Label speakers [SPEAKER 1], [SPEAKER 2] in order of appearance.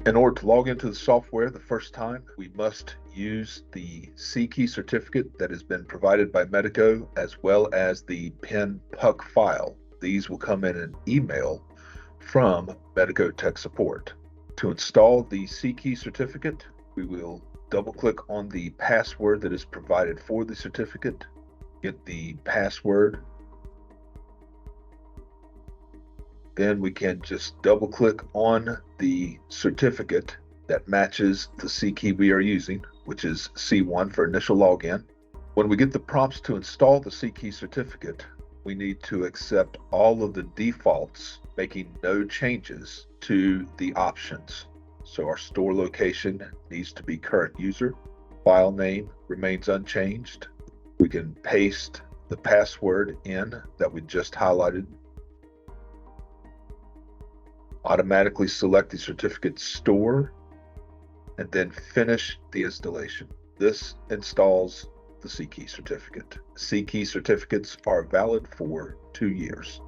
[SPEAKER 1] In order to log into the software the first time, we must use the CLIQ certificate that has been provided by Medico, as well as the PIN/PUC file. These will come in an email from Medico Tech Support. To install the CLIQ certificate, we will double-click on the password that is provided for the certificate, get the password. Then we can just double-click on the certificate that matches the CLIQ we are using, which is C1 for initial login. When we get the prompts to install the CLIQ certificate, we need to accept all of the defaults, making no changes to the options. So our store location needs to be current user. File name remains unchanged. We can paste the password in that we just highlighted. Automatically select the certificate store and then finish the installation. This installs the CLIQ certificate. CLIQ certificates are valid for 2 years.